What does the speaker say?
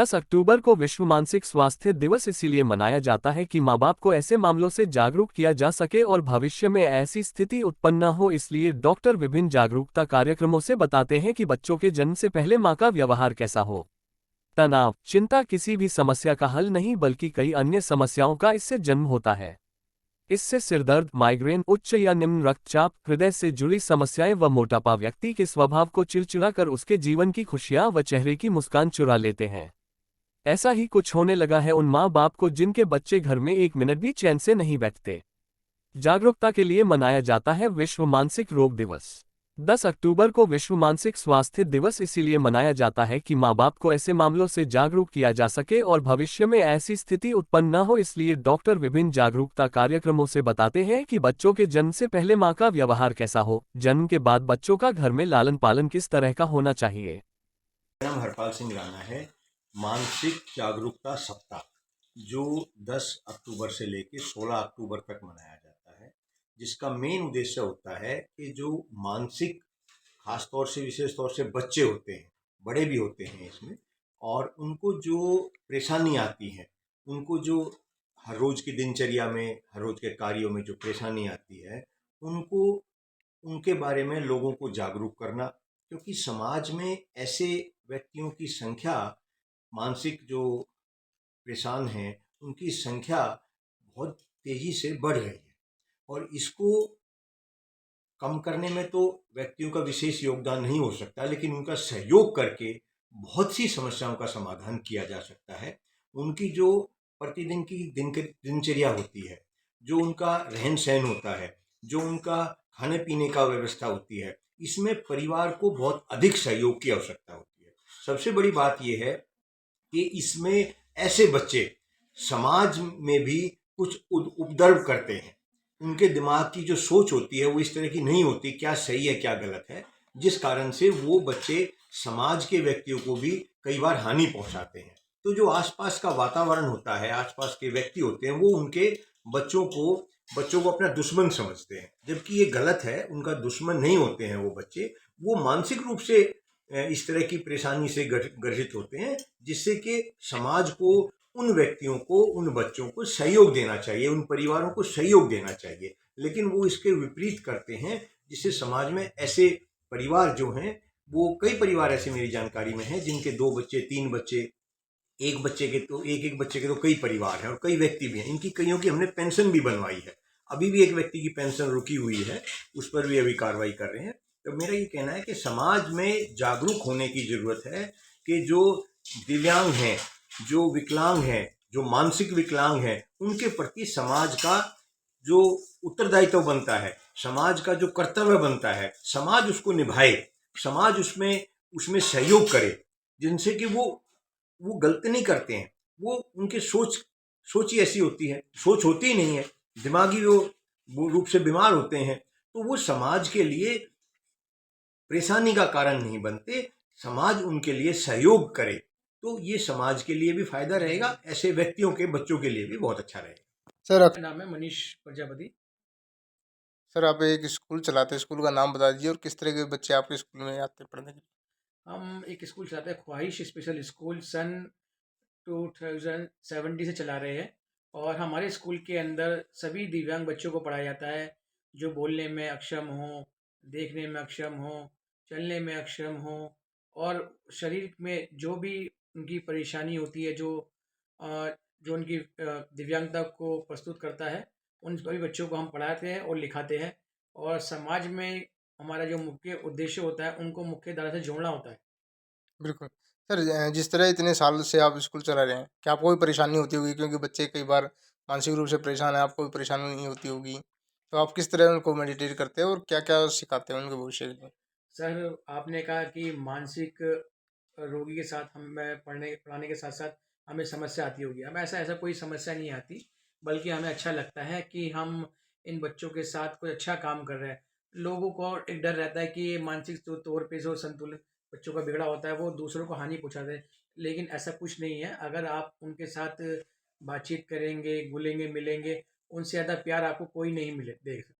10 अक्टूबर को विश्व मानसिक स्वास्थ्य दिवस इसीलिए मनाया जाता है कि माँ बाप को ऐसे मामलों से जागरूक किया जा सके और भविष्य में ऐसी स्थिति उत्पन्न न हो। इसलिए डॉक्टर विभिन्न जागरूकता कार्यक्रमों से बताते हैं कि बच्चों के जन्म से पहले माँ का व्यवहार कैसा हो। तनाव, चिंता किसी भी समस्या का हल नहीं बल्कि कई अन्य समस्याओं का इससे जन्म होता है। इससे सिरदर्द, माइग्रेन, उच्च या निम्न रक्तचाप, हृदय से जुड़ी समस्याएं व मोटापा व्यक्ति के स्वभाव को चिड़चिड़ा कर उसके जीवन की खुशियां व चेहरे की मुस्कान चुरा लेते हैं। ऐसा ही कुछ होने लगा है उन माँ बाप को जिनके बच्चे घर में एक मिनट भी चैन से नहीं बैठते। जागरूकता के लिए मनाया जाता है विश्व मानसिक रोग दिवस। 10 अक्टूबर को विश्व मानसिक स्वास्थ्य दिवस इसीलिए मनाया जाता है कि माँ बाप को ऐसे मामलों से जागरूक किया जा सके और भविष्य में ऐसी स्थिति उत्पन्न न हो। इसलिए डॉक्टर विभिन्न जागरूकता कार्यक्रमों से बताते हैं कि बच्चों के जन्म से पहले माँ का व्यवहार कैसा हो, जन्म के बाद बच्चों का घर में लालन पालन किस तरह का होना चाहिए। मेरा नाम हरपाल सिंह राणा है। मानसिक जागरूकता सप्ताह जो 10 अक्टूबर से लेकर 16 अक्टूबर तक मनाया जाता है, जिसका मेन उद्देश्य होता है कि जो मानसिक, खास तौर से विशेष तौर से बच्चे होते हैं, बड़े भी होते हैं इसमें, और उनको जो परेशानी आती है, उनको जो हर रोज़ की दिनचर्या में, हर रोज़ के कार्यों में जो परेशानी आती है, उनको उनके बारे में लोगों को जागरूक करना। क्योंकि समाज में ऐसे व्यक्तियों की संख्या, मानसिक जो परेशान हैं उनकी संख्या बहुत तेजी से बढ़ रही है, और इसको कम करने में तो व्यक्तियों का विशेष योगदान नहीं हो सकता, लेकिन उनका सहयोग करके बहुत सी समस्याओं का समाधान किया जा सकता है। उनकी जो प्रतिदिन की दिनचर्या होती है, जो उनका रहन सहन होता है, जो उनका खाने पीने का व्यवस्था होती है, इसमें परिवार को बहुत अधिक सहयोग की आवश्यकता होती है। सबसे बड़ी बात यह है कि इसमें ऐसे बच्चे समाज में भी कुछ उपद्रव करते हैं। उनके दिमाग की जो सोच होती है वो इस तरह की नहीं होती, क्या सही है क्या गलत है, जिस कारण से वो बच्चे समाज के व्यक्तियों को भी कई बार हानि पहुंचाते हैं। तो जो आसपास का वातावरण होता है, आसपास के व्यक्ति होते हैं, वो उनके बच्चों को अपना दुश्मन समझते हैं, जबकि ये गलत है। उनका दुश्मन नहीं होते हैं वो बच्चे, वो मानसिक रूप से इस तरह की परेशानी से ग्रसित होते हैं, जिससे कि समाज को, उन व्यक्तियों को, उन बच्चों को सहयोग देना चाहिए, उन परिवारों को सहयोग देना चाहिए, लेकिन वो इसके विपरीत करते हैं, जिससे समाज में ऐसे परिवार जो हैं, वो कई परिवार ऐसे मेरी जानकारी में हैं जिनके 2 बच्चे, 3 बच्चे, एक बच्चे के तो एक बच्चे के तो कई परिवार हैं और कई व्यक्ति भी हैं। इनकी कईयों की हमने पेंशन भी बनवाई है। अभी भी एक व्यक्ति की पेंशन रुकी हुई है, उस पर भी अभी कार्रवाई कर रहे हैं। तो मेरा ये कहना है कि समाज में जागरूक होने की ज़रूरत है कि जो दिव्यांग हैं, जो विकलांग हैं, जो मानसिक विकलांग हैं, उनके प्रति समाज का जो उत्तरदायित्व बनता है, समाज का जो कर्तव्य बनता है, समाज उसको निभाए, समाज उसमें उसमें सहयोग करे, जिनसे कि वो गलती नहीं करते हैं। वो उनकी सोच ही ऐसी होती है, सोच होती ही नहीं है, दिमागी वो रूप से बीमार होते हैं, तो वो समाज के लिए परेशानी का कारण नहीं बनते। समाज उनके लिए सहयोग करे तो ये समाज के लिए भी फायदा रहेगा, ऐसे व्यक्तियों के बच्चों के लिए भी बहुत अच्छा रहेगा। सर मेरा नाम है मनीष प्रजापति। सर आप एक स्कूल चलाते हैं, स्कूल का नाम बता दीजिए और किस तरह के बच्चे आपके स्कूल में आते हैं पढ़ने के लिए। हम एक स्कूल चलाते हैं, ख्वाहिश स्पेशल स्कूल, सन 2070 से चला रहे हैं। और हमारे स्कूल के अंदर सभी दिव्यांग बच्चों को पढ़ाया जाता है, जो बोलने में अक्षम हो, देखने में अक्षम हो, चलने में अक्षम हो, और शरीर में जो भी उनकी परेशानी होती है, जो उनकी दिव्यांगता को प्रस्तुत करता है, उन सभी बच्चों को हम पढ़ाते हैं और लिखाते हैं। और समाज में हमारा जो मुख्य उद्देश्य होता है, उनको मुख्य धारा से जोड़ना होता है। बिल्कुल। सर जिस तरह इतने साल से आप स्कूल चला रहे हैं, क्या आपको कोई परेशानी होती होगी? क्योंकि बच्चे कई बार मानसिक रूप से परेशान है, आपको कोई परेशानी नहीं होती होगी। तो आप किस तरह उनको मेडिटेट करते हैं और क्या-क्या सिखाते हैं उनके भविष्य के लिए? सर, आपने कहा कि मानसिक रोगी के साथ हमें पढ़ाने के साथ-साथ हमें समस्या आती होगी। हमें ऐसा ऐसा कोई समस्या नहीं आती, बल्कि हमें अच्छा लगता है कि हम इन बच्चों के साथ कोई अच्छा काम कर रहे हैं। लोगों को एक डर रहता है कि ये मानसिक तौर पे जो संतुलन बच्चों का बिगड़ा होता है, वो दूसरों को हानि पहुँचाते हैं। लेकिन ऐसा कुछ नहीं है, अगर आप उनके साथ बातचीत करेंगे, घुलेंगे, मिलेंगे, उनसे ज़्यादा प्यार आपको कोई नहीं मिले देगा।